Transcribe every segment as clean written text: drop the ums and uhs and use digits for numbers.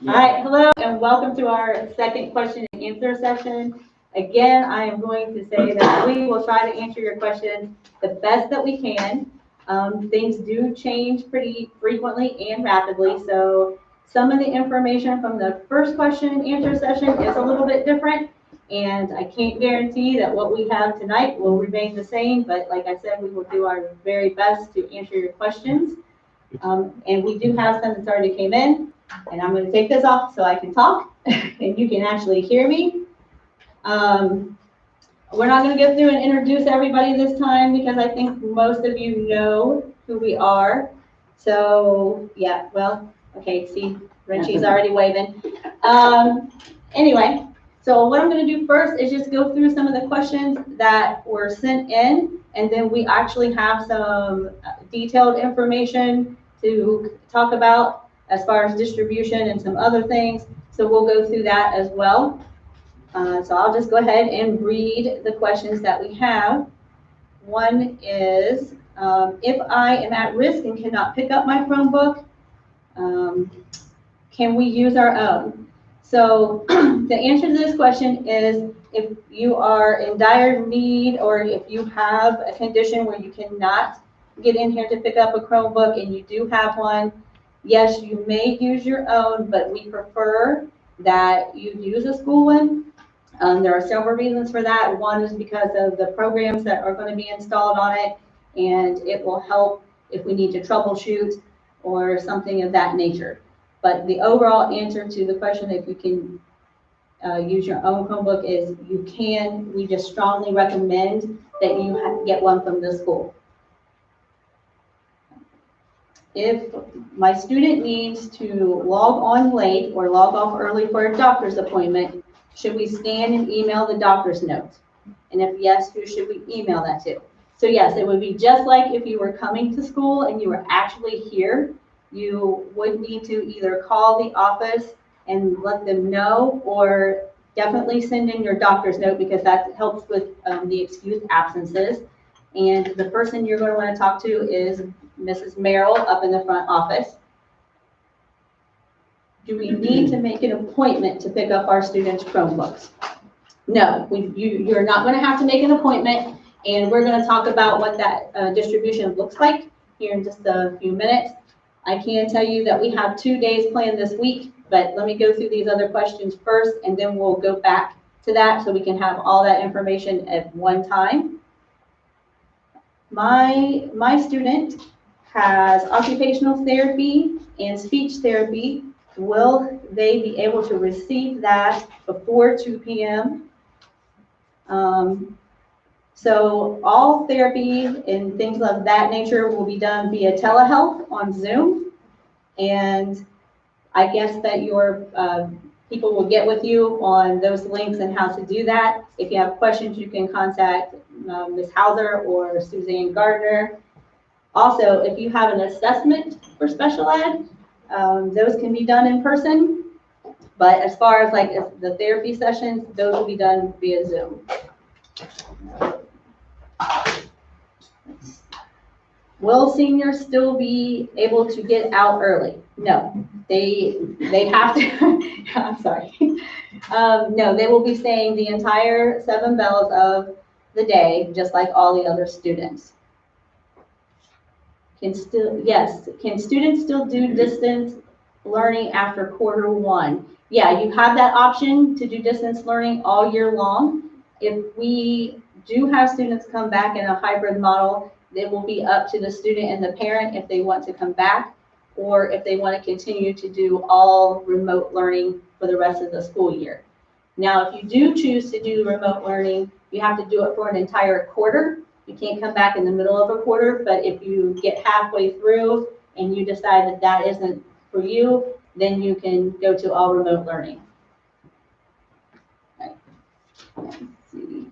All right, hello and welcome to our second question and answer session. Again, I am going to say that we will try to answer your questions the best that we can. Things do change pretty frequently and rapidly, so some of the information from the first question and answer session is a little bit different, and I can't guarantee that what we have tonight will remain the same, but like I said, we will do our very best to answer your questions. And we do have some that's already came in. And I'm going to take this off so I can talk and you can actually hear me. We're not going to go through and introduce everybody this time because I think most of you know who we are. So yeah, well, okay, see, Richie's already waving. Anyway, so what I'm going to do first is just go through some of the questions that were sent in, and then we actually have some detailed information to talk about as far as distribution and some other things. So we'll go through that as well. So I'll just go ahead and read the questions that we have. One is, if I am at risk and cannot pick up my Chromebook, can we use our own? So the answer to this question is, if you are in dire need or if you have a condition where you cannot get in here to pick up a Chromebook and you do have one, yes, you may use your own, but we prefer that you use a school one. There are several reasons for that. One is because of the programs that are going to be installed on it, and it will help if we need to troubleshoot or something of that nature. But the overall answer to the question if you can use your own Chromebook is you can. We just strongly recommend that you get one from the school. If my student needs to log on late or log off early for a doctor's appointment, should we scan and email the doctor's note? And if yes, who should we email that to? So yes, it would be just like if you were coming to school and you were actually here. You would need to either call the office and let them know, or definitely send in your doctor's note because that helps with the excused absences. And the person you're going to want to talk to is Mrs. Merrill up in the front office. Do we need to make an appointment to pick up our students' Chromebooks? No, you're not going to have to make an appointment, and we're going to talk about what that distribution looks like here in just a few minutes. I can tell you that we have 2 days planned this week, but let me go through these other questions first, and then we'll go back to that so we can have all that information at one time. My student has occupational therapy and speech therapy. Will they be able to receive that before 2 p.m.? So all therapy and things of that nature will be done via telehealth on Zoom. And I guess that your people will get with you on those links and how to do that. If you have questions, you can contact Ms. Hauser or Suzanne Gardner. Also, if you have an assessment for special ed, those can be done in person. But as far as like the therapy sessions, those will be done via Zoom. Will seniors still be able to get out early? No, they have to. I'm sorry. No, they will be staying the entire 7 bells of the day, just like all the other students. Can students still do distance learning after Q1? Yeah, you have that option to do distance learning all year long. If we do have students come back in a hybrid model, it will be up to the student and the parent if they want to come back or if they want to continue to do all remote learning for the rest of the school year. Now, if you do choose to do remote learning, you have to do it for an entire quarter. You can't come back in the middle of a quarter, but if you get halfway through and you decide that that isn't for you, then you can go to all remote learning. Right. Let's see.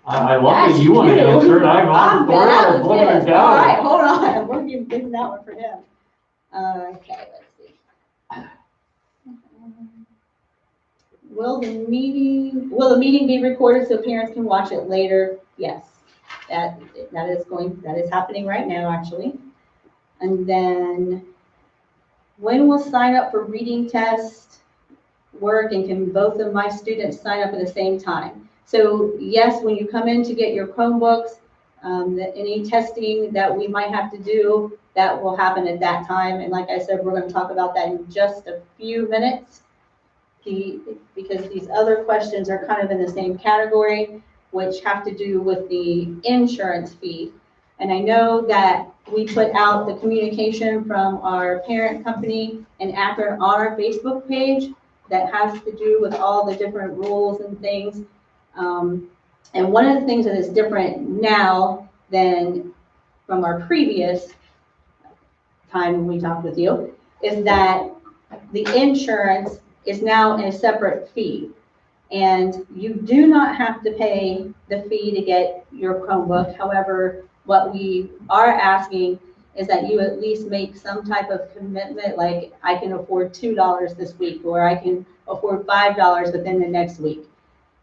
I love that you want to answer it. I'm looking down. All right, hold on. We're giving that one for him. Okay, let's see. Will the meeting be recorded so parents can watch it later? Yes, that is happening right now, actually. And then when will sign up for reading test work, and can both of my students sign up at the same time? So yes, when you come in to get your Chromebooks, any testing that we might have to do, that will happen at that time. And like I said, we're going to talk about that in just a few minutes. Because these other questions are kind of in the same category, which have to do with the insurance fee. And I know that we put out the communication from our parent company and Akron on our Facebook page that has to do with all the different rules and things. And one of the things that is different now than from our previous time when we talked with you is that the insurance is now a separate fee. And you do not have to pay the fee to get your Chromebook. However, what we are asking is that you at least make some type of commitment, like I can afford $2 this week, or I can afford $5 within the next week.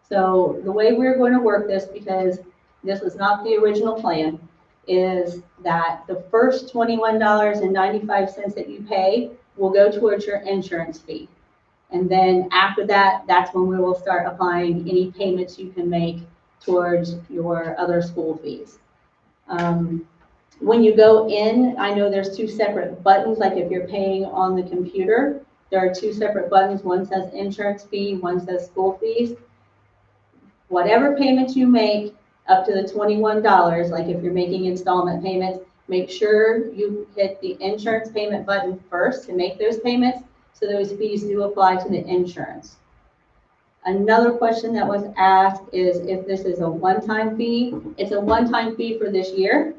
So the way we're going to work this, because this was not the original plan, is that the first $21.95 that you pay will go towards your insurance fee. And then after that, that's when we will start applying any payments you can make towards your other school fees. When you go in, I know there's two separate buttons, like if you're paying on the computer, there are two separate buttons. One says insurance fee, one says school fees. Whatever payments you make up to the $21, like if you're making installment payments, make sure you hit the insurance payment button first to make those payments, so those fees do apply to the insurance. Another question that was asked is if this is a one-time fee. It's a one-time fee for this year.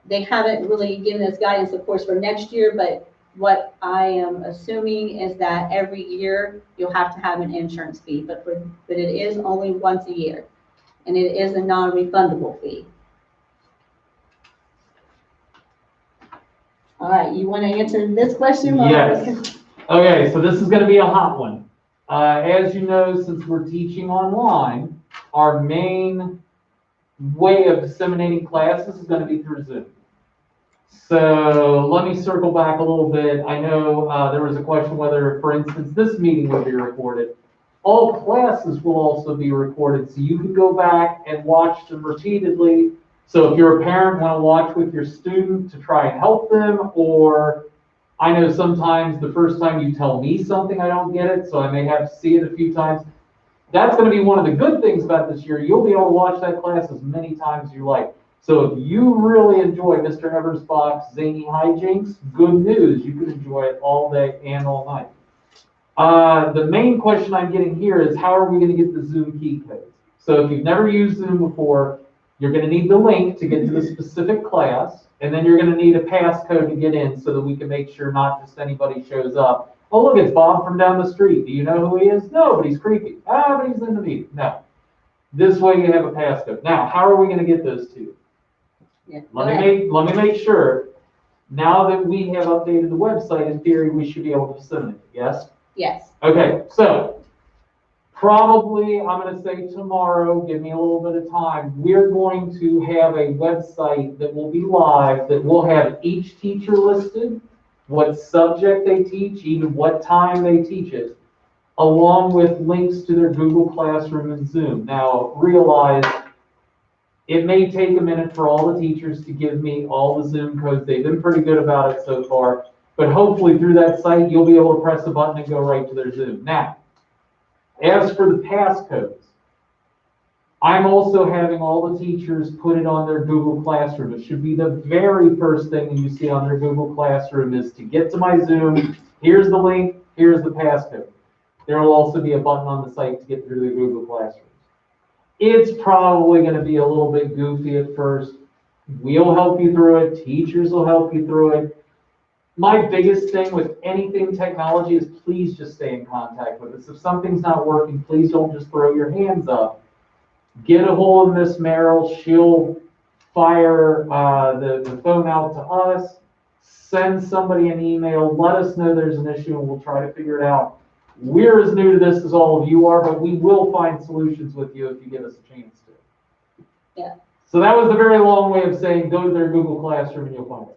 They haven't really given us guidance, of course, for next year, but what I am assuming is that every year you'll have to have an insurance fee, but it is only once a year, and it is a non-refundable fee. All right, you want to answer this question? Yes. Okay, so this is going to be a hot one. As you know, since we're teaching online, our main way of disseminating classes is going to be through Zoom. So let me circle back a little bit. I know there was a question whether, for instance, this meeting will be recorded. All classes will also be recorded, so you can go back and watch them repeatedly. So if you're a parent, want to watch with your student to try and help them, or I know sometimes the first time you tell me something, I don't get it, so I may have to see it a few times. That's going to be one of the good things about this year. You'll be able to watch that class as many times as you like. So if you really enjoy Mr. Ebersbach's zany hijinks, good news, you can enjoy it all day and all night. The main question I'm getting here is how are we going to get the Zoom key codes? So if you've never used Zoom before, you're going to need the link to get to the specific class, and then you're going to need a passcode to get in so that we can make sure not just anybody shows up. Oh, look, it's Bob from down the street. Do you know who he is? No, but he's creepy. Ah, but he's in the meeting. No. This way you have a passcode. Now, how are we going to get those to you? Yeah, let me make sure. Now that we have updated the website, in theory, we should be able to disseminate. Yes? Yes. Okay, so probably I'm going to say tomorrow, give me a little bit of time, we're going to have a website that will be live that will have each teacher listed, what subject they teach, even what time they teach it, along with links to their Google Classroom and Zoom. Now, realize it may take a minute for all the teachers to give me all the Zoom codes. They've been pretty good about it so far, but hopefully through that site, you'll be able to press a button and go right to their Zoom. Now, as for the passcodes, I'm also having all the teachers put it on their Google Classroom. It should be the very first thing that you see on their Google Classroom is to get to my Zoom. Here's the link. Here's the passcode. There will also be a button on the site to get through the Google Classroom. It's probably going to be a little bit goofy at first. We'll help you through it. Teachers will help you through it. My biggest thing with anything technology is please just stay in contact with us. If something's not working, please don't just throw your hands up. Get a hold of Miss Merrill. She'll fire the phone out to us. Send somebody an email. Let us know there's an issue and we'll try to figure it out. We're as new to this as all of you are, but we will find solutions with you if you give us a chance to. Yeah. So that was a very long way of saying go to their Google Classroom and you'll find it.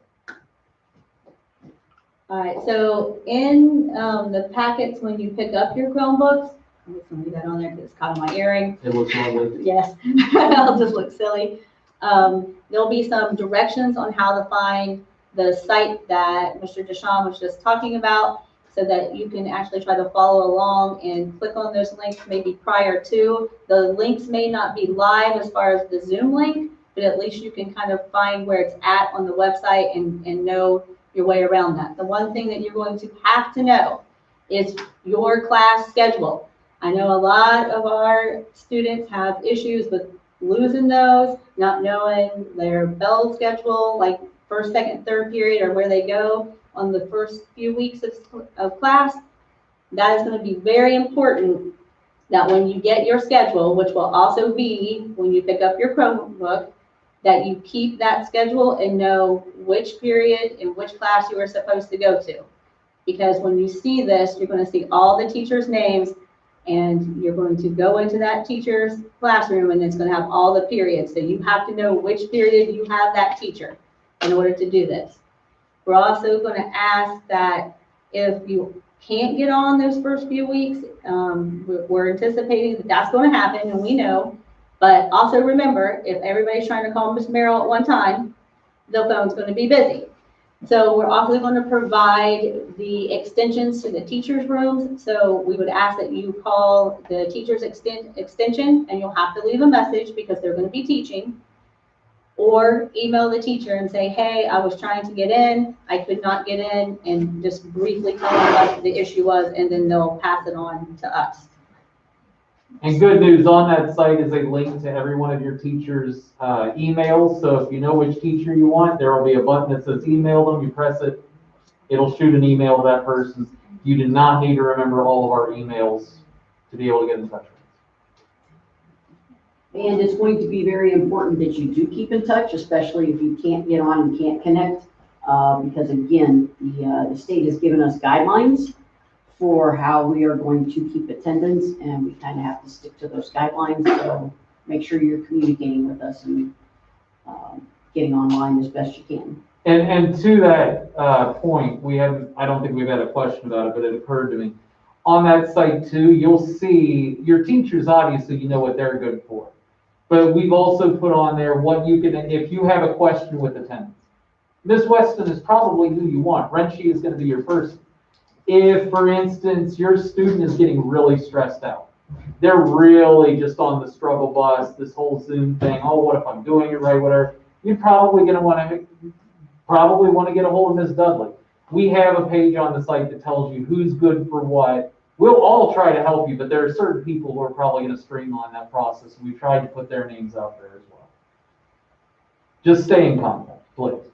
All right, so in the packets, when you pick up your Chromebooks, I'm just gonna leave that on there because it's caught on my earring. It looks lovely. Yes, I'll just look silly. There'll be some directions on how to find the site that Mr. Deshawn was just talking about, so that you can actually try to follow along and click on those links maybe prior to. The links may not be live as far as the Zoom link, but at least you can kind of find where it's at on the website and know your way around that. The one thing that you're going to have to know is your class schedule. I know a lot of our students have issues with losing those, not knowing their bell schedule, like first, second, third period, or where they go on the first few weeks of class. That is going to be very important, that when you get your schedule, which will also be when you pick up your Chromebook, that you keep that schedule and know which period and which class you are supposed to go to. Because when you see this, you're going to see all the teachers' names, and you're going to go into that teacher's classroom, and it's going to have all the periods. So you have to know which period you have that teacher in order to do this. We're also going to ask that if you can't get on those first few weeks, we're anticipating that that's going to happen, and we know. But also remember, if everybody's trying to call Miss Merrill at one time, the phone's going to be busy. So we're also going to provide the extensions to the teachers' rooms. So we would ask that you call the teacher's extension, and you'll have to leave a message because they're going to be teaching. Or email the teacher and say, hey, I was trying to get in, I could not get in, and just briefly tell them what the issue was, and then they'll pass it on to us. And good news, on that site is a link to every one of your teachers' emails. So if you know which teacher you want, there will be a button that says email them. You press it, it'll shoot an email to that person. You do not need to remember all of our emails to be able to get in touch with us. And it's going to be very important that you do keep in touch, especially if you can't get on and can't connect. Because again, the state has given us guidelines for how we are going to keep attendance, and we kind of have to stick to those guidelines. So make sure you're communicating with us and getting online as best you can. And to that point, I don't think we've had a question about it, but it occurred to me. On that site too, you'll see your teachers, obviously, you know what they're good for. But we've also put on there what you can, if you have a question with attendance. Miss Weston is probably who you want. Renshie is going to be your person. If, for instance, your student is getting really stressed out, they're really just on the struggle bus, this whole Zoom thing, oh, what if I'm doing it right, whatever, you're probably going to want to get a hold of Ms. Dudley. We have a page on the site that tells you who's good for what. We'll all try to help you, but there are certain people who are probably going to streamline that process, and we tried to put their names out there as well. Just stay in contact, please.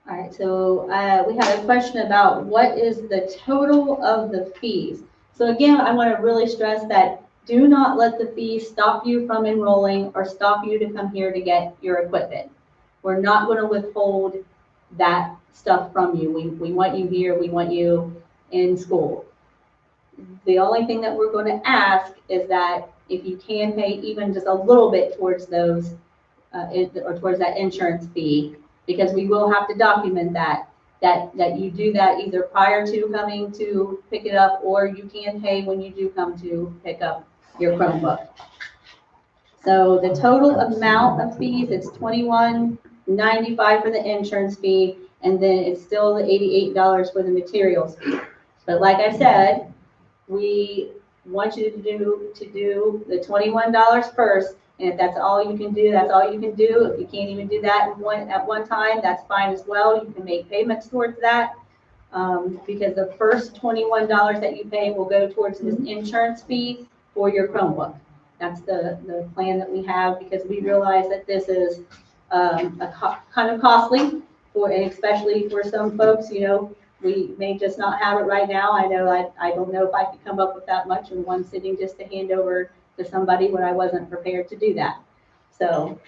All right, so we had a question about what is the total of the fees. So again, I want to really stress that do not let the fees stop you from enrolling or stop you to come here to get your equipment. We're not going to withhold that stuff from you. We want you here, we want you in school. The only thing that we're going to ask is that if you can pay even just a little bit towards those, or towards that insurance fee, because we will have to document that you do that either prior to coming to pick it up, or you can pay when you do come to pick up your Chromebook. So the total amount of fees, it's $21.95 for the insurance fee, and then it's still the $88 for the materials fee. But like I said, we want you to do the $21 first. And if that's all you can do, that's all you can do. If you can't even do that at one time, that's fine as well. You can make payments towards that, because the first $21 that you pay will go towards this insurance fee for your Chromebook. That's the plan that we have, because we realize that this is kind of costly and especially for some folks, we may just not have it right now. I know I don't know if I could come up with that much in one sitting just to hand over to somebody when I wasn't prepared to do that. So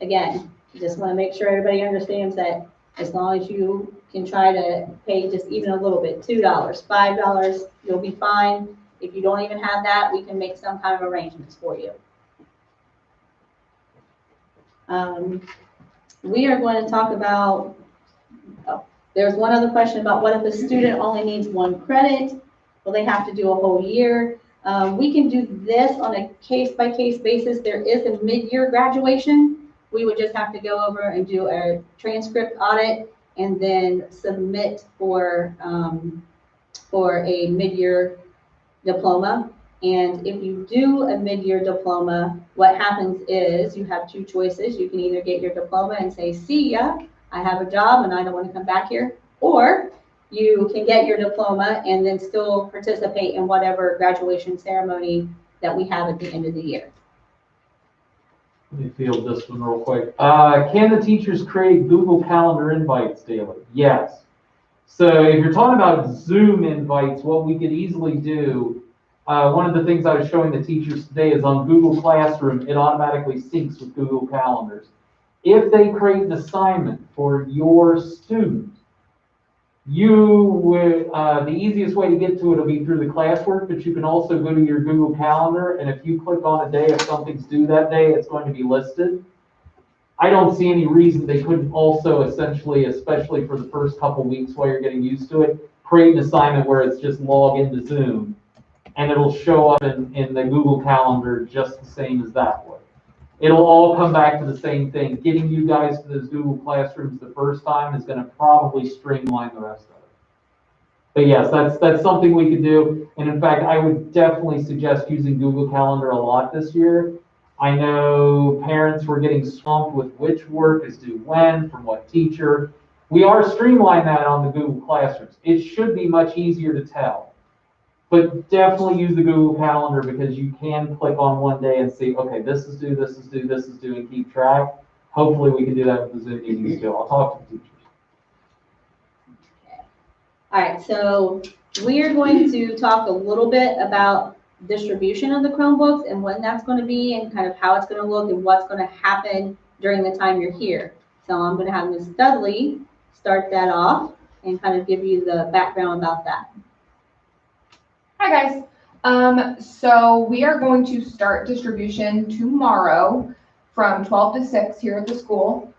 again, just want to make sure everybody understands that as long as you can try to pay just even a little bit, $2, $5, you'll be fine. If you don't even have that, we can make some kind of arrangements for you. We are going to talk about There's one other question about what if a student only needs 1 credit? Will they have to do a whole year? We can do this on a case-by-case basis. There is a mid-year graduation. We would just have to go over and do a transcript audit and then submit for a mid-year diploma. And if you do a mid-year diploma, what happens is you have 2 choices. You can either get your diploma and say, see ya, I have a job and I don't want to come back here, or you can get your diploma and then still participate in whatever graduation ceremony that we have at the end of the year. Let me field this one real quick. Can the teachers create Google Calendar invites daily? Yes. So if you're talking about Zoom invites, what we could easily do, one of the things I was showing the teachers today is on Google Classroom, it automatically syncs with Google Calendars. If they create an assignment for your student, you would, the easiest way to get to it will be through the classwork, but you can also go to your Google Calendar, and if you click on a day, if something's due that day, it's going to be listed. I don't see any reason they couldn't also essentially, especially for the first couple weeks while you're getting used to it, create an assignment where it's just log into Zoom, and it'll show up in the Google Calendar just the same as that way. It'll all come back to the same thing. Getting you guys to those Google Classrooms the first time is going to probably streamline the rest of it. But yes, that's something we could do. And in fact, I would definitely suggest using Google Calendar a lot this year. I know parents were getting swamped with which work is due when, from what teacher. We are streamlining that on the Google Classrooms. It should be much easier to tell. But definitely use the Google Calendar because you can click on one day and see, okay, this is due, this is due, this is due, and keep track. Hopefully we can do that with the Zoom meetings too. I'll talk to the teachers. Okay. All right, so we're going to talk a little bit about distribution of the Chromebooks and when that's going to be and kind of how it's going to look and what's going to happen during the time you're here. So I'm going to have Ms. Dudley start that off and kind of give you the background about that. Hi guys. So we are going to start distribution tomorrow from 12 to 6 here at the school.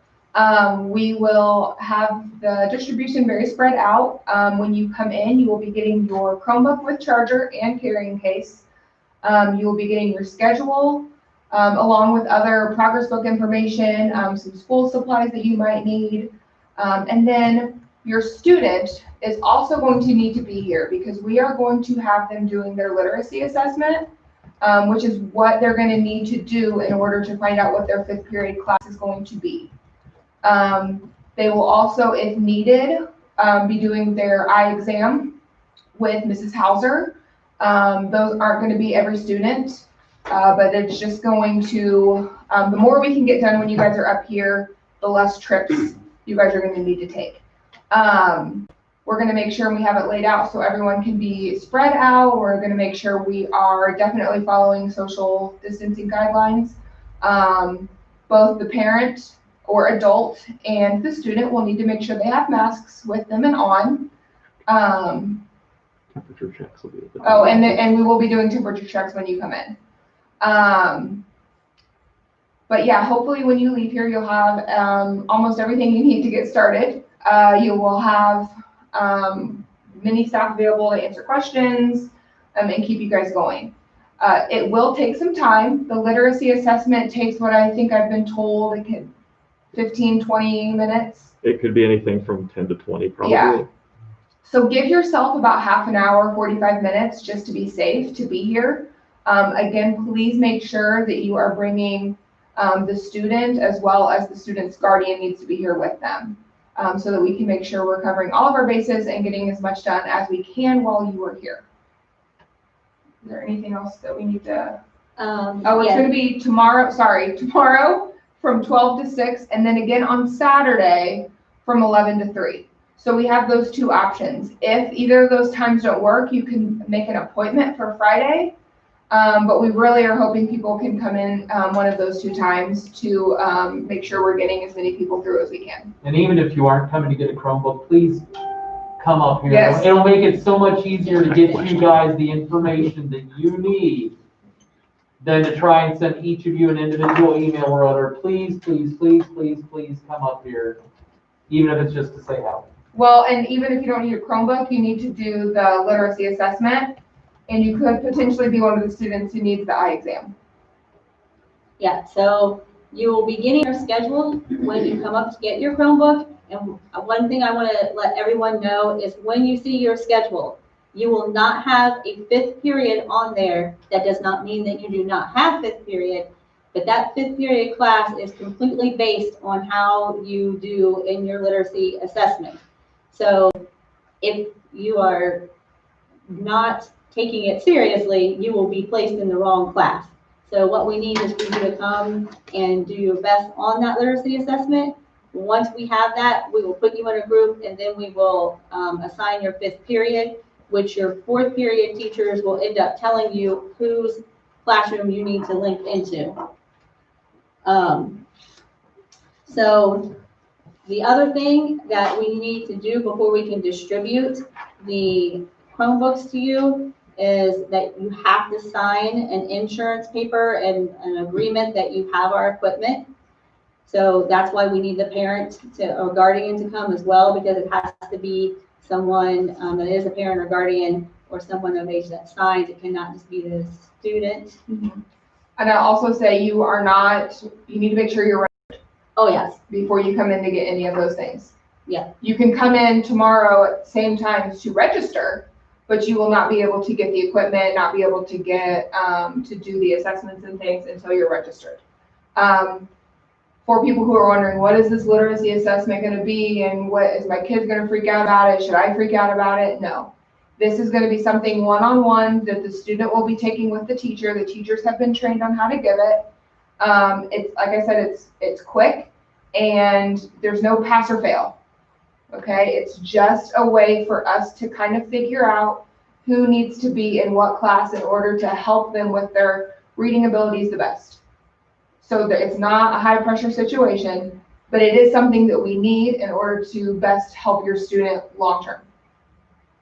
We will have the distribution very spread out. When you come in, you will be getting your Chromebook with charger and carrying case. You will be getting your schedule along with other progress book information, some school supplies that you might need, and then your student is also going to need to be here because we are going to have them doing their literacy assessment, which is what they're going to need to do in order to find out what their 5th period class is going to be. They will also, if needed, be doing their eye exam with Mrs. Hauser. Those aren't going to be every student, but it's just going to, the more we can get done when you guys are up here, the less trips you guys are going to need to take. We're going to make sure we have it laid out so everyone can be spread out. We're going to make sure we are definitely following social distancing guidelines. Both the parent or adult and the student will need to make sure they have masks with them and on. Temperature checks will be at the Oh, and we will be doing temperature checks when you come in. But yeah, hopefully when you leave here, you'll have almost everything you need to get started. You will have many staff available to answer questions and keep you guys going. It will take some time. The literacy assessment takes what I think I've been told, like 15, 20 minutes. It could be anything from 10 to 20 probably. Yeah. So give yourself about half an hour, 45 minutes just to be safe to be here. Again, please make sure that you are bringing the student as well as the student's guardian needs to be here with them. So that we can make sure we're covering all of our bases and getting as much done as we can while you are here. Is there anything else that we need to? Oh, it's going to be tomorrow from 12 to 6, and then again on Saturday from 11 to 3. So we have those 2 options. If either of those times don't work, you can make an appointment for Friday. But we really are hoping people can come in one of those 2 times to make sure we're getting as many people through as we can. And even if you aren't coming to get a Chromebook, please come up here. Yes. It'll make it so much easier to get you guys the information that you need than to try and send each of you an individual email or other. Please, please, please, please, please come up here, even if it's just to say hello. Well, and even if you don't need a Chromebook, you need to do the literacy assessment, and you could potentially be one of the students who needs the eye exam. Yeah, so you will be getting your schedule when you come up to get your Chromebook. And one thing I want to let everyone know is when you see your schedule, you will not have a fifth period on there. That does not mean that you do not have fifth period, but that fifth period class is completely based on how you do in your literacy assessment. So if you are not taking it seriously, you will be placed in the wrong class. So what we need is for you to come and do your best on that literacy assessment. Once we have that, we will put you in a group, and then we will assign your fifth period, which your fourth period teachers will end up telling you whose classroom you need to link into. So the other thing that we need to do before we can distribute the Chromebooks to you is that you have to sign an insurance paper and an agreement that you have our equipment. So that's why we need the parent or guardian to come as well, because it has to be someone that is a parent or guardian or someone of age that signs. It cannot just be the student. And I'll also say you need to make sure you're Oh, yes. before you come in to get any of those things. Yeah. You can come in tomorrow at the same time to register, but you will not be able to get the equipment, not be able to get, to do the assessments and things until you're registered. For people who are wondering, what is this literacy assessment gonna be, and what is my kid gonna freak out about it? Should I freak out about it? No. This is gonna be something one-on-one that the student will be taking with the teacher. The teachers have been trained on how to give it. It's, like I said, it's quick, and there's no pass or fail. Okay, it's just a way for us to kind of figure out who needs to be in what class in order to help them with their reading abilities the best. So that it's not a high pressure situation, but it is something that we need in order to best help your student long-term.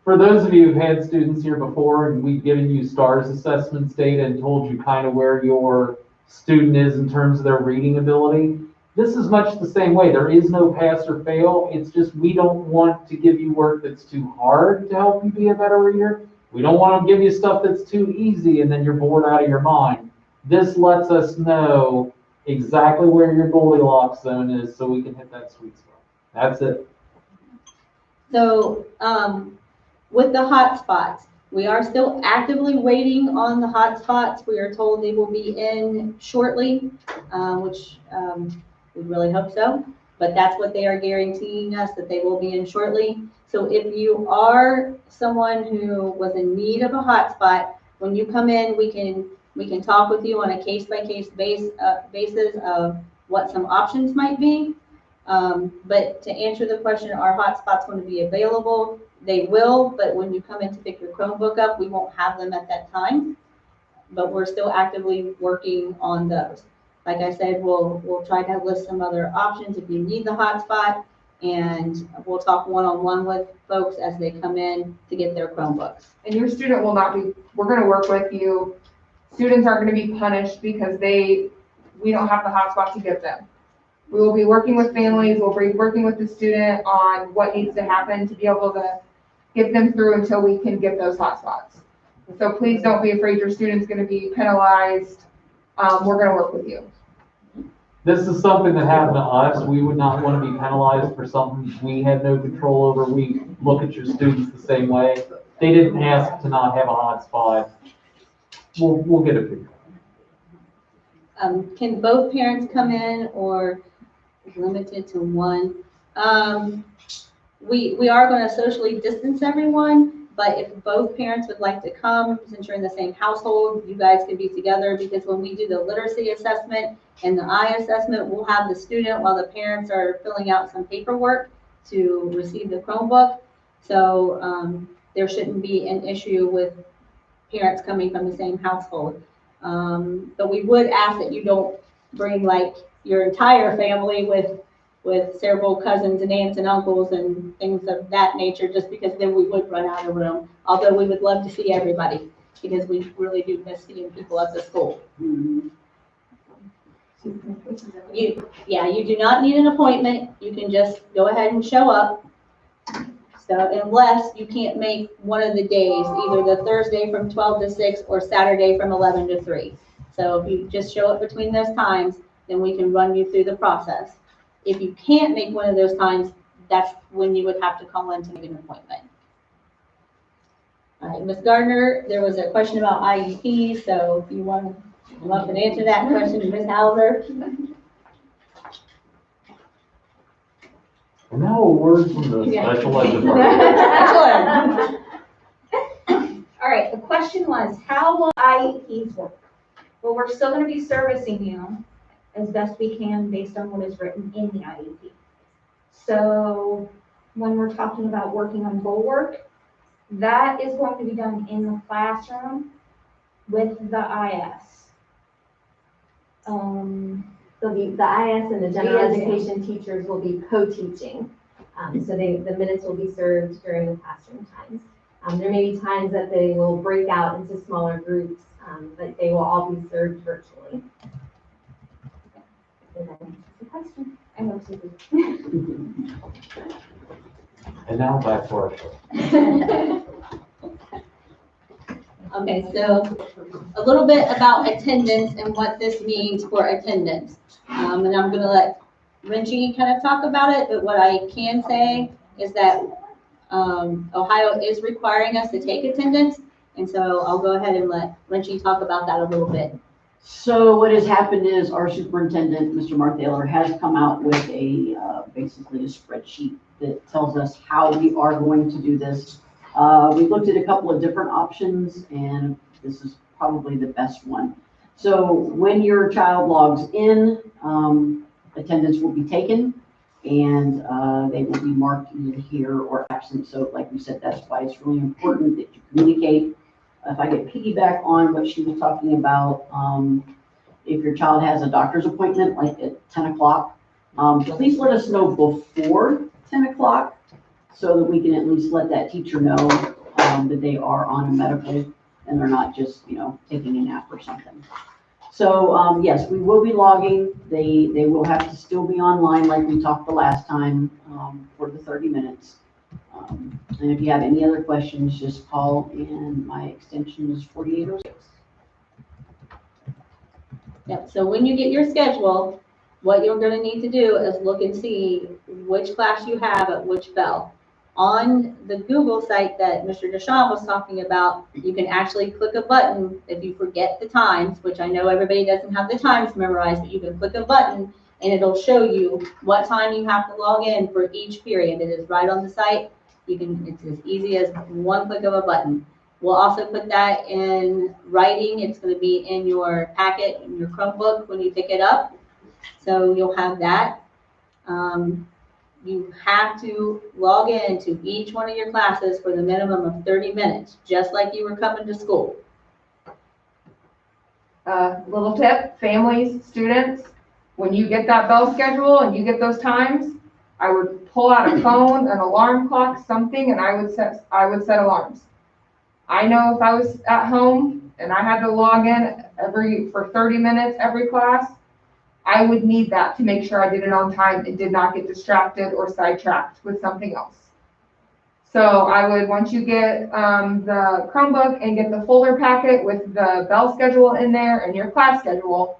For those of you who've had students here before and we've given you STARS assessments data and told you kind of where your student is in terms of their reading ability, this is much the same way. There is no pass or fail. It's just we don't want to give you work that's too hard to help you be a better reader. We don't want to give you stuff that's too easy and then you're bored out of your mind. This lets us know exactly where your Goldilocks zone is so we can hit that sweet spot. That's it. So with the hotspots, we are still actively waiting on the hotspots. We are told they will be in shortly, which we really hope so, but that's what they are guaranteeing us, that they will be in shortly. So if you are someone who was in need of a hotspot, when you come in, we can talk with you on a case-by-case basis of what some options might be. But to answer the question, are hotspots going to be available? They will, but when you come in to pick your Chromebook up, we won't have them at that time. But we're still actively working on those. Like I said, we'll try to list some other options if you need the hotspot, and we'll talk one-on-one with folks as they come in to get their Chromebooks. And your student will not be, we're gonna work with you. Students aren't gonna be punished because we don't have the hotspot to give them. We will be working with families, we'll be working with the student on what needs to happen to be able to get them through until we can get those hotspots. So please don't be afraid your student's gonna be penalized. We're gonna work with you. This is something that happened to us. We would not want to be penalized for something we had no control over. We look at your students the same way. They didn't ask to not have a hotspot. We'll get it figured out. Can both parents come in or limited to one? We are going to socially distance everyone, but if both parents would like to come, since you're in the same household, you guys can be together, because when we do the literacy assessment and the eye assessment, we'll have the student while the parents are filling out some paperwork to receive the Chromebook. So there shouldn't be an issue with parents coming from the same household. But we would ask that you don't bring like your entire family with several cousins and aunts and uncles and things of that nature, just because then we would run out of room. Although we would love to see everybody, because we really do miss seeing people at the school. Mhm. You do not need an appointment. You can just go ahead and show up. So unless you can't make one of the days, either the Thursday from 12 to 6 or Saturday from 11 to 3. So if you just show up between those times, then we can run you through the process. If you can't make one of those times, that's when you would have to call in to make an appointment. All right, Ms. Gardner, there was a question about IEP, so if you want to come up and answer that question, Ms. Hauser. And now a word from the Yeah. special ed department. All right, the question was, how will IEPs work? Well, we're still going to be servicing you as best we can based on what is written in the IEP. So when we're talking about working on goal work, that is going to be done in the classroom with the IS. So the IS and the general Yes. education teachers will be co-teaching. So the minutes will be served during the classroom times. There may be times that they will break out into smaller groups, but they will all be served virtually. And then the question. I hope so too. And now back to our show. Okay, so a little bit about attendance and what this means for attendance. And I'm gonna let Renchi kind of talk about it, but what I can say is that Ohio is requiring us to take attendance. And so I'll go ahead and let Renchi talk about that a little bit. So what has happened is our superintendent, Mr. Marthaler, has come out with basically a spreadsheet that tells us how we are going to do this. We looked at a couple of different options, and this is probably the best one. So when your child logs in, attendance will be taken, and they will be marked either here or absent. So like we said, that's why it's really important that you communicate. If I get piggyback on what she was talking about, if your child has a doctor's appointment, like at 10 o'clock, please let us know before 10 o'clock so that we can at least let that teacher know that they are on a medical and they're not just, taking a nap or something. So, yes, we will be logging. They will have to still be online like we talked the last time for the 30 minutes. And if you have any other questions, just call, and my extension is 4806. Yep, so when you get your schedule, what you're gonna need to do is look and see which class you have at which bell. On the Google site that Mr. Deshawn was talking about, you can actually click a button if you forget the times, which I know everybody doesn't have the times memorized, but you can click a button and it'll show you what time you have to log in for each period. It is right on the site. It's as easy as one click of a button. We'll also put that in writing. It's going to be in your packet, in your Chromebook when you pick it up. So you'll have that. You have to log in to each one of your classes for the minimum of 30 minutes, just like you were coming to school. Little tip, families, students, when you get that bell schedule and you get those times, I would pull out a phone, an alarm clock, something, and I would set alarms. I know if I was at home and I had to log in for 30 minutes every class, I would need that to make sure I did it on time and did not get distracted or sidetracked with something else. So I would, once you get the Chromebook and get the folder packet with the bell schedule in there and your class schedule,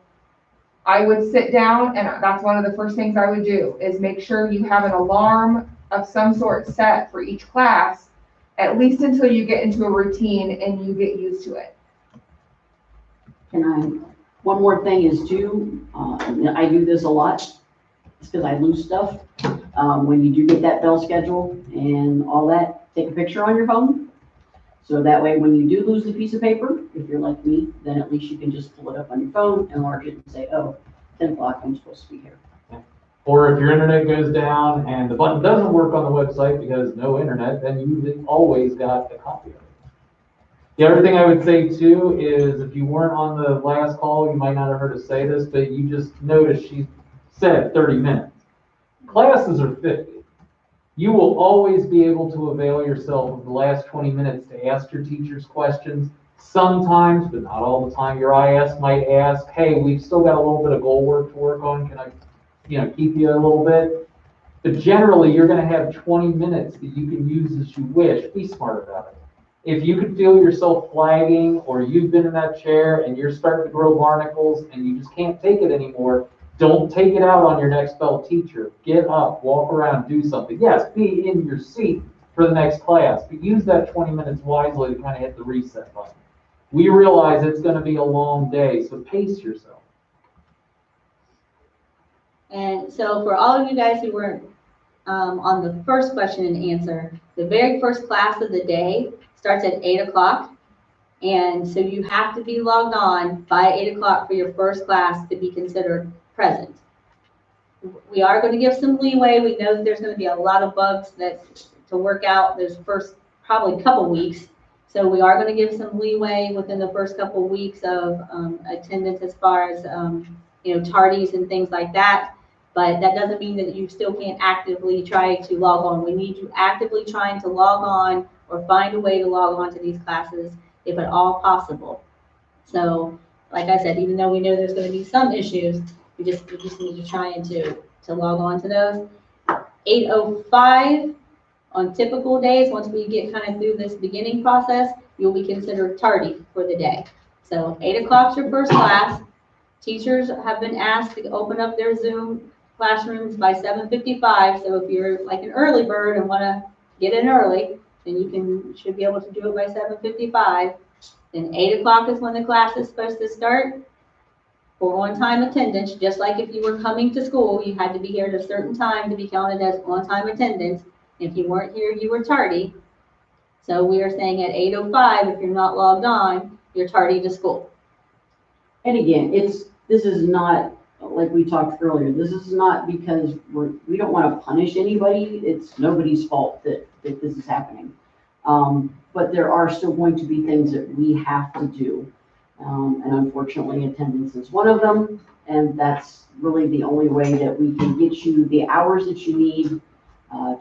I would sit down, and that's one of the first things I would do, is make sure you have an alarm of some sort set for each class, at least until you get into a routine and you get used to it. One more thing is too, I do this a lot, it's because I lose stuff. When you do get that bell schedule and all that, take a picture on your phone. So that way, when you do lose the piece of paper, if you're like me, then at least you can just pull it up on your phone, enlarge it, and say, oh, 10 o'clock, I'm supposed to be here. Or if your internet goes down and the button doesn't work on the website because no internet, then you've always got a copy of it. The other thing I would say too is if you weren't on the last call, you might not have heard us say this, but you just noticed she said 30 minutes. Classes are 50. You will always be able to avail yourself of the last 20 minutes to ask your teachers questions. Sometimes, but not all the time, your IS might ask, hey, we've still got a little bit of goal work to work on. Can I, keep you a little bit? But generally, you're gonna have 20 minutes that you can use as you wish. Be smart about it. If you can feel yourself flagging, or you've been in that chair and you're starting to grow barnacles and you just can't take it anymore, don't take it out on your next bell teacher. Get up, walk around, do something. Yes, be in your seat for the next class, but use that 20 minutes wisely to kind of hit the reset button. We realize it's gonna be a long day, so pace yourself. And so for all of you guys who weren't on the first question and answer, the very first class of the day starts at 8 o'clock. And so you have to be logged on by 8 o'clock for your first class to be considered present. We are going to give some leeway. We know that there's going to be a lot of bugs to work out those first probably couple weeks. So we are going to give some leeway within the first couple of weeks of attendance as far as tardies and things like that. But that doesn't mean that you still can't actively try to log on. We need you actively trying to log on or find a way to log on to these classes if at all possible. So, like I said, even though we know there's going to be some issues, we just need to try and to log on to those. 8:05 on typical days, once we get kind of through this beginning process, you'll be considered tardy for the day. So 8 o'clock is your first class. Teachers have been asked to open up their Zoom classrooms by 7:55. So if you're like an early bird and want to get in early, then you should be able to do it by 7:55. Then 8 o'clock is when the class is supposed to start. For on-time attendance, just like if you were coming to school, you had to be here at a certain time to be counted as on-time attendance. If you weren't here, you were tardy. So we are saying at 8:05, if you're not logged on, you're tardy to school. And again, this is not, like we talked earlier, this is not because we don't want to punish anybody. It's nobody's fault that this is happening. But there are still going to be things that we have to do. And unfortunately, attendance is one of them. And that's really the only way that we can get you the hours that you need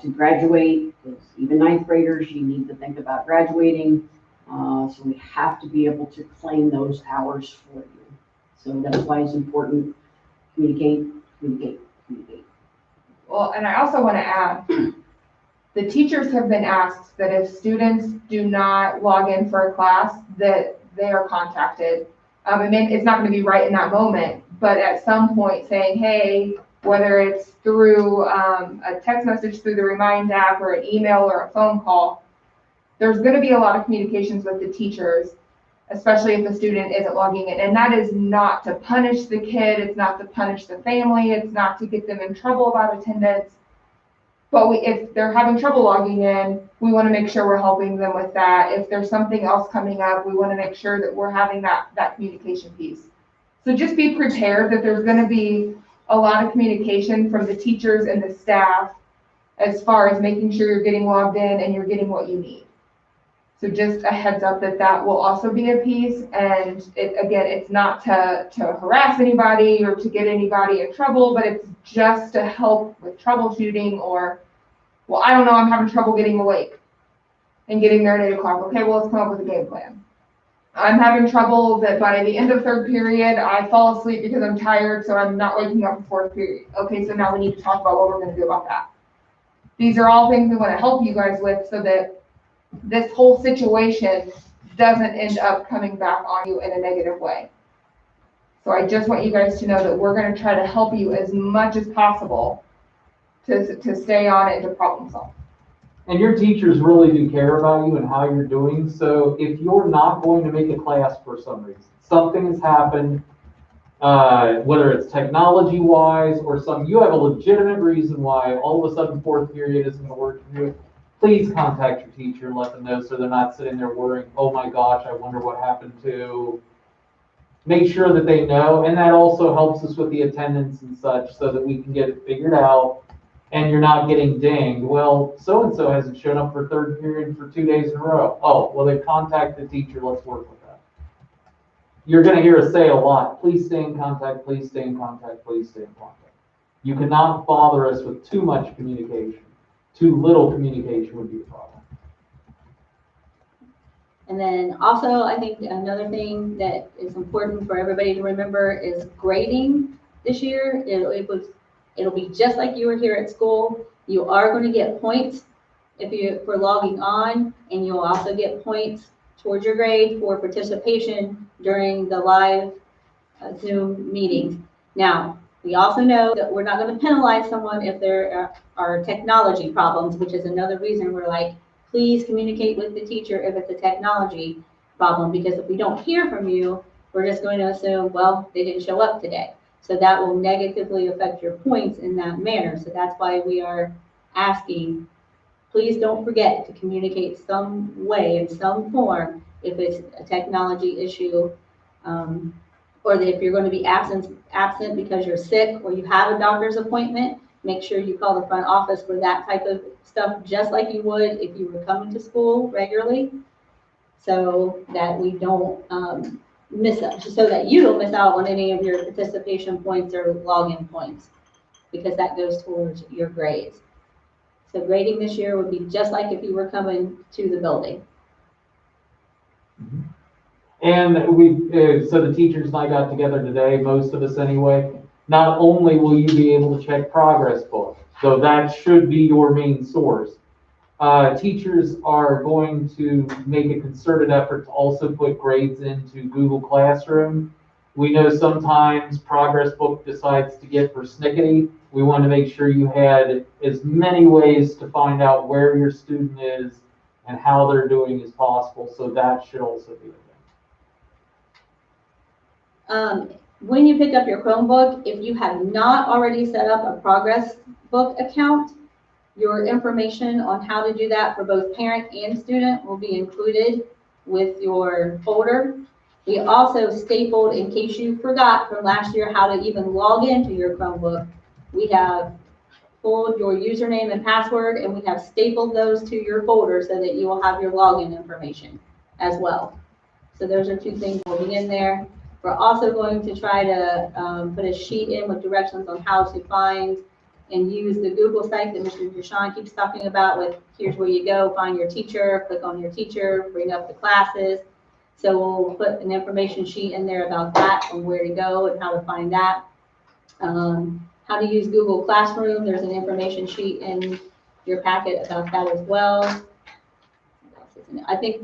to graduate. Because even ninth graders, you need to think about graduating. So we have to be able to claim those hours for you. So that's why it's important. Communicate, communicate, communicate. Well, and I also want to add, the teachers have been asked that if students do not log in for a class, that they are contacted. I mean, it's not going to be right in that moment, but at some point saying, hey, whether it's through a text message through the Remind app or an email or a phone call, there's going to be a lot of communications with the teachers, especially if the student isn't logging in. And that is not to punish the kid. It's not to punish the family. It's not to get them in trouble about attendance. But if they're having trouble logging in, we want to make sure we're helping them with that. If there's something else coming up, we want to make sure that we're having that communication piece. So just be prepared that there's going to be a lot of communication from the teachers and the staff as far as making sure you're getting logged in and you're getting what you need. So just a heads up that will also be a piece. And it's not to harass anybody or to get anybody in trouble, but it's just to help with troubleshooting or, well, I don't know, I'm having trouble getting awake and getting there at 8 o'clock. Okay, well, let's come up with a game plan. I'm having trouble that by the end of third period, I fall asleep because I'm tired, so I'm not waking up for fourth period. Okay, so now we need to talk about what we're going to do about that. These are all things we want to help you guys with so that this whole situation doesn't end up coming back on you in a negative way. So I just want you guys to know that we're going to try to help you as much as possible to stay on it and to problem solve. And your teachers really do care about you and how you're doing. So if you're not going to make a class for some reason, something has happened, whether it's technology-wise or you have a legitimate reason why all of a sudden fourth period isn't going to work for you, please contact your teacher and let them know so they're not sitting there worrying, oh my gosh, I wonder what happened to. Make sure that they know, and that also helps us with the attendance and such so that we can get it figured out and you're not getting dinged. Well, so-and-so hasn't shown up for third period for 2 days in a row. Oh, well, they contacted the teacher, let's work with that. You're going to hear us say a lot, please stay in contact, please stay in contact, please stay in contact. You cannot bother us with too much communication. Too little communication would be a problem. And then also, I think another thing that is important for everybody to remember is grading this year. It'll be just like you were here at school. You are going to get points for logging on, and you'll also get points towards your grade for participation during the live Zoom meetings. Now, we also know that we're not going to penalize someone if there are technology problems, which is another reason we're like, please communicate with the teacher if it's a technology problem, because if we don't hear from you, we're just going to assume, well, they didn't show up today. So that will negatively affect your points in that manner. So that's why we are asking, please don't forget to communicate some way, in some form, if it's a technology issue, or that if you're going to be absent because you're sick or you have a doctor's appointment, make sure you call the front office for that type of stuff, just like you would if you were coming to school regularly, so that we don't miss out, so that you don't miss out on any of your participation points or login points, because that goes towards your grades. So grading this year would be just like if you were coming to the building. And so the teachers and I got together today, most of us anyway. Not only will you be able to check progress book, so that should be your main source. Teachers are going to make a concerted effort to also put grades into Google Classroom. We know sometimes progress book decides to get persnickety. We want to make sure you had as many ways to find out where your student is and how they're doing as possible, so that should also be a thing. When you pick up your Chromebook, if you have not already set up a progress book account, your information on how to do that for both parent and student will be included with your folder. We also stapled, in case you forgot from last year how to even log into your Chromebook, we have pulled your username and password, and we have stapled those to your folder so that you will have your login information as well. So those are two things that will be in there. We're also going to try to put a sheet in with directions on how to find and use the Google site that Mr. Deshawn keeps talking about with, here's where you go, find your teacher, click on your teacher, bring up the classes. So we'll put an information sheet in there about that and where to go and how to find that. How to use Google Classroom, there's an information sheet in your packet about that as well. I think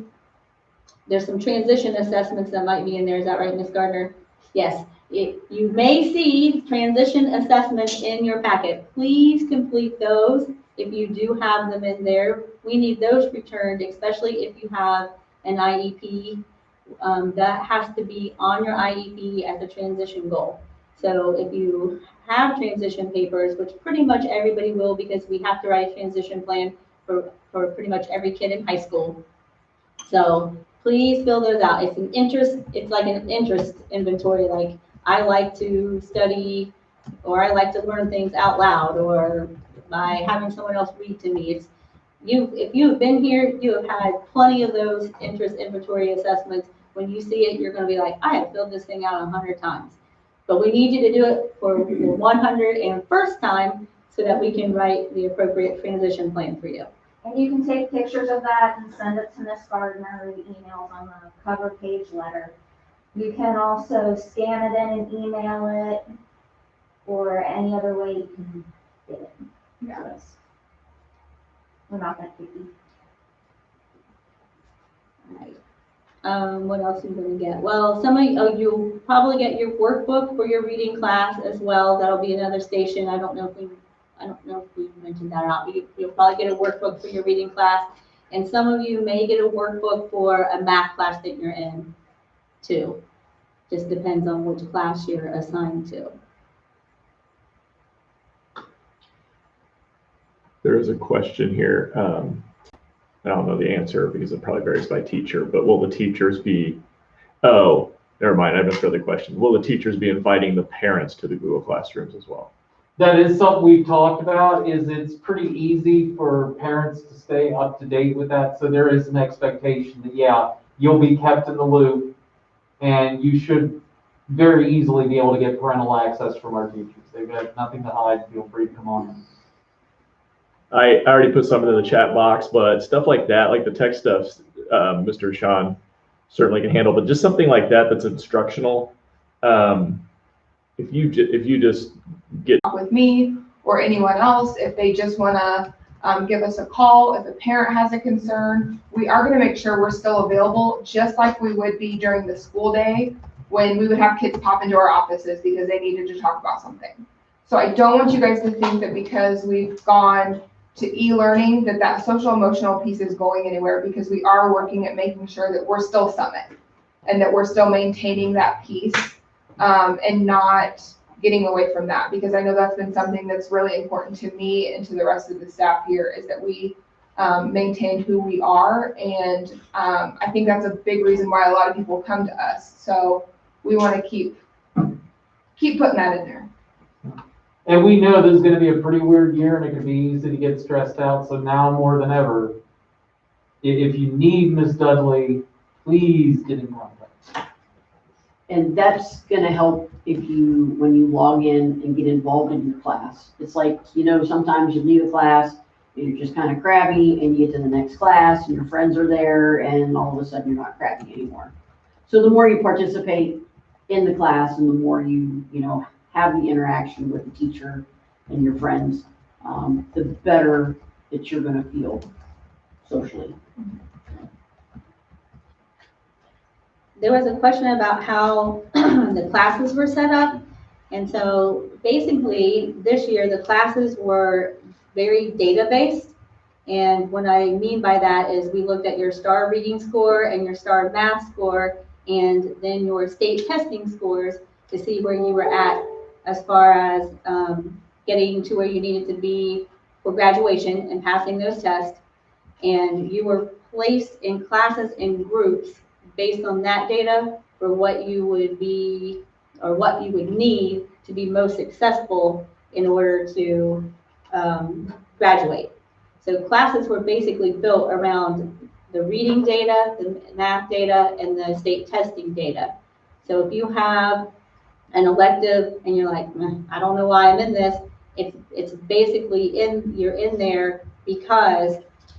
there's some transition assessments that might be in there. Is that right, Ms. Gardner? Yes. You may see transition assessments in your packet. Please complete those if you do have them in there. We need those returned, especially if you have an IEP. That has to be on your IEP as a transition goal. So if you have transition papers, which pretty much everybody will, because we have to write a transition plan for pretty much every kid in high school. So please fill those out. It's like an interest inventory, like I like to study, or I like to learn things out loud, or by having someone else read to me. If you've been here, you have had plenty of those interest inventory assessments. When you see it, you're going to be like, I have filled this thing out 100 times. But we need you to do it for the 101st time so that we can write the appropriate transition plan for you. And you can take pictures of that and send it to Miss Gardner, the emails on the cover page letter. You can also scan it in and email it, or any other way you can get it to us. We're not that picky. All right. What else are you going to get? Well, you'll probably get your workbook for your reading class as well. That'll be another station. I don't know if we mentioned that or not. You'll probably get a workbook for your reading class, and some of you may get a workbook for a math class that you're in too. Just depends on which class you're assigned to. There is a question here. I don't know the answer because it probably varies by teacher, but will the teachers be, oh, never mind, I misread the question. Will the teachers be inviting the parents to the Google Classrooms as well? That is something we've talked about, is it's pretty easy for parents to stay up to date with that. So there is an expectation that, yeah, you'll be kept in the loop, and you should very easily be able to get parental access from our teachers. They've got nothing to hide. Feel free to come on. I already put some in the chat box, but stuff like that, like the tech stuff, Mr. Sean certainly can handle, but just something like that that's instructional. If you just get with me, or anyone else, if they just wanna give us a call, if a parent has a concern, we are gonna make sure we're still available, just like we would be during the school day, when we would have kids pop into our offices because they needed to talk about something. So I don't want you guys to think that because we've gone to e-learning, that social emotional piece is going anywhere, because we are working at making sure that we're still Summit and that we're still maintaining that piece, and not getting away from that, because I know that's been something that's really important to me and to the rest of the staff here, is that we maintain who we are. And I think that's a big reason why a lot of people come to us. So we want to keep putting that in there. And we know this is gonna be a pretty weird year, and it can be easy to get stressed out, so now more than ever, if you need Ms. Dudley, please get in contact. And that's gonna help if you, when you log in and get involved in your class. It's like, sometimes you leave a class, and you're just kind of crabby, and you get to the next class, and your friends are there, and all of a sudden you're not crabby anymore. So the more you participate in the class, and the more you have the interaction with the teacher and your friends, the better that you're gonna feel socially. There was a question about how the classes were set up. And so basically this year, the classes were very data-based. And what I mean by that is we looked at your STAR reading score and your STAR math score, and then your state testing scores to see where you were at as far as getting to where you needed to be for graduation and passing those tests. And you were placed in classes and groups based on that data for what you would be, or what you would need to be most successful in order to graduate. So classes were basically built around the reading data, the math data, and the state testing data. So if you have an elective and you're like, I don't know why I'm in this, it's basically you're in there because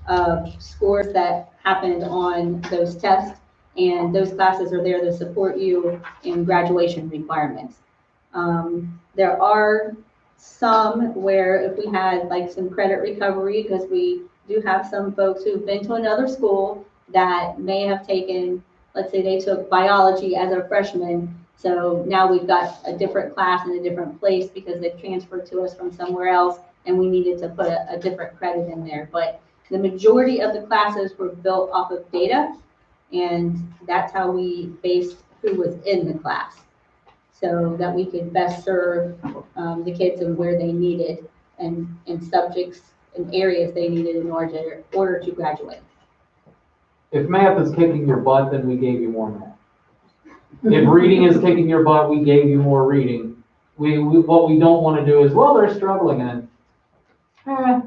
of scores that happened on those tests, and those classes are there to support you in graduation requirements. There are some where if we had like some credit recovery, because we do have some folks who've been to another school that may have taken, let's say they took biology as a freshman, so now we've got a different class in a different place because they transferred to us from somewhere else, and we needed to put a different credit in there. But the majority of the classes were built off of data, and that's how we based who was in the class, so that we could best serve the kids and where they needed, and subjects and areas they needed in order to graduate. If math is kicking your butt, then we gave you more math. If reading is kicking your butt, we gave you more reading. What we don't want to do is, well, they're struggling, and yeah.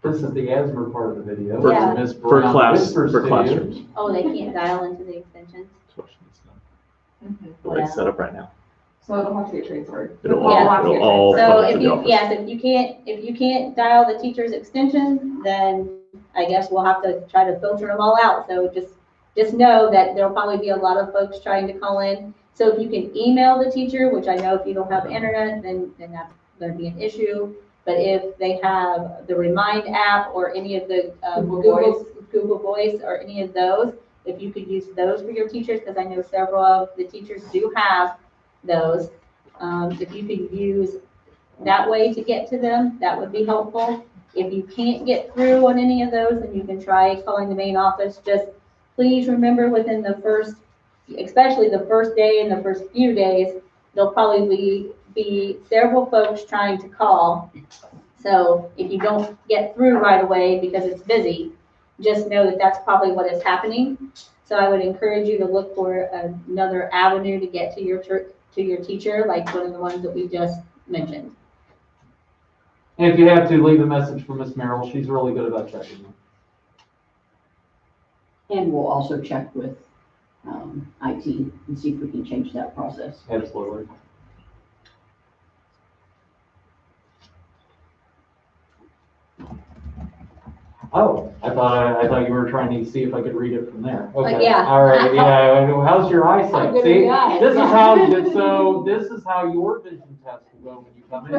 This is the asthma part of the video. For- Yeah. Ms. For Brown whispers to you. classrooms. Oh, they can't dial into the extensions? The way it's set up right now. So it'll have to get transferred. It'll all- have to get it'll all- transferred. So to if the you, office. yes, if you can't dial the teacher's extension, then I guess we'll have to try to filter them all out. So just know that there'll probably be a lot of folks trying to call in. So if you can email the teacher, which I know if you don't have internet, then that's gonna be an issue. But if they have the Remind app or any of the Google Voice or any of those, if you could use those for your teachers, because I know several of the teachers do have those. If you could use that way to get to them, that would be helpful. If you can't get through on any of those, then you can try calling the main office. Just please remember within the first, especially the first day and the first few days, there'll probably be several folks trying to call. So if you don't get through right away because it's busy, just know that that's probably what is happening. So I would encourage you to look for another avenue to get to your teacher, like one of the ones that we just mentioned. And if you have to, leave a message for Miss Merrill. She's really good about checking them. And we'll also check with IT and see if we can change that process. Absolutely. Oh, I thought you were trying to see if I could read it from there. Okay. yeah. All right, yeah, how's your eyesight? Good See, eye. this is how your vision test will go when you come in.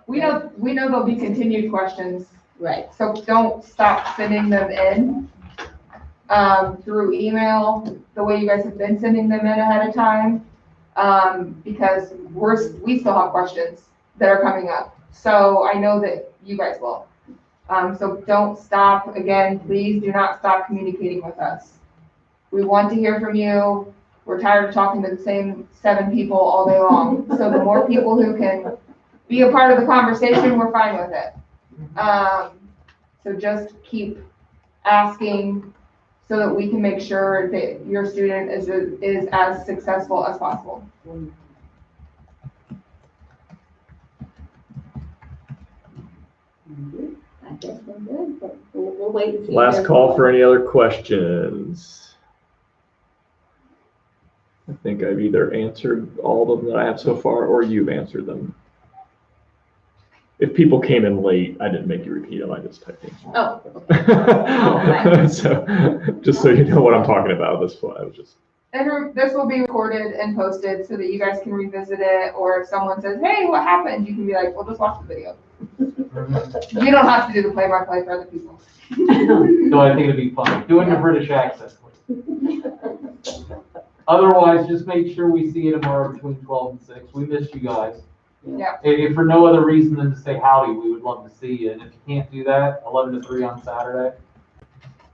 We know there'll be continued questions, Right. so don't stop sending them in, through email, the way you guys have been sending them in ahead of time. Because we still have questions that are coming up. So I know that you guys will. So don't stop. Again, please do not stop communicating with us. We want to hear from you. We're tired of talking to the same 7 people all day long. So the more people who can be a part of the conversation, we're fine with it. So just keep asking so that we can make sure that your student is as successful as possible. I guess we're good, but we'll wait and see. Last call for any other questions. I think I've either answered all of them that I have so far, or you've answered them. If people came in late, I didn't make you repeat them, I just typed in. Oh. Right. So, just so you know what I'm talking about, that's why I was just. And this will be recorded and posted so that you guys can revisit it, or if someone says, hey, what happened? You can be like, well, just watch the video. You don't have to do the play-by-play for other people. So I think it'd be fun, doing the British accent. Otherwise, just make sure we see you tomorrow between 12 and 6. We missed you guys. Yeah. If for no other reason than to say howdy, we would love to see you. And if you can't do that, 11 to 3 on Saturday.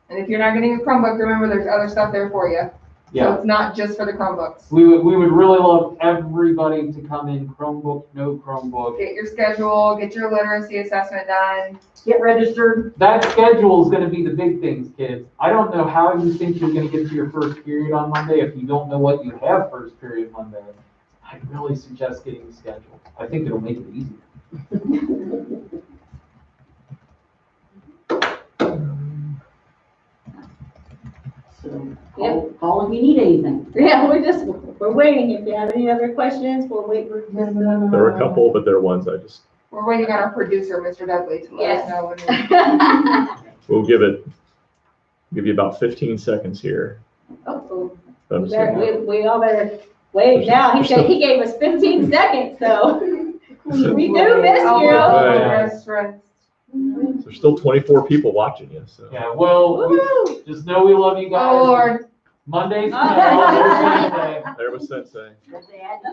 And if you're not getting a Chromebook, remember there's other stuff there for you. So Yeah, it's not just for the Chromebooks. we would really love everybody to come in, Chromebook, no Chromebook. Get your schedule, get your literacy assessment done. Get registered. That schedule is gonna be the big things, kids. I don't know how you think you're gonna get to your first period on Monday if you don't know what you have first period Monday. I really suggest getting the schedule. I think it'll make it easier. So call if you need anything. Yeah, we're waiting. If you have any other questions, we'll wait. There were a couple, but there are ones I just, We're waiting on our producer, Mr. Dudley, to let Yes. us know when we'll give you about 15 secones here. Oh, I'm just gonna- we all better wait now. He said he gave us 15 seconds, so we do miss Oh, you. rest. There's still 24 people watching you, so. Yeah, well, Woo-hoo. just know we love you guys. Oh, Lord. Monday's Oh, coming up. There was Sensei.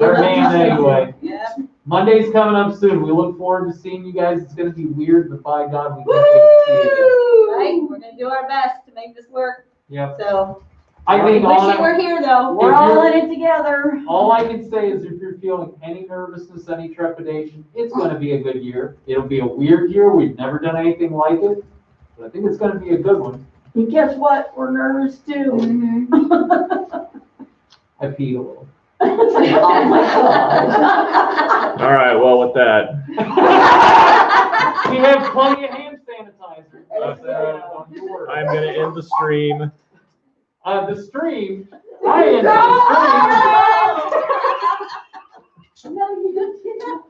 Our man anyway. Yeah. Monday's coming up soon. We look forward to seeing you guys. It's gonna be weird, but by God, we can't wait to see you. Right, we're gonna do our best to make this work. Yep. So I we think wish you were here though. We're all in it together. all I can say is if you're feeling any nervousness, any trepidation, it's gonna be a good year. It'll be a weird year. We've never done anything like it, but I think it's gonna be a good one. And guess what? We're nervous too. Mhm. I peed a little. Oh my God. All right, well, with that, We have plenty of hand sanitizer. I'm gonna end the stream. The stream, I ended the stream. No, you don't.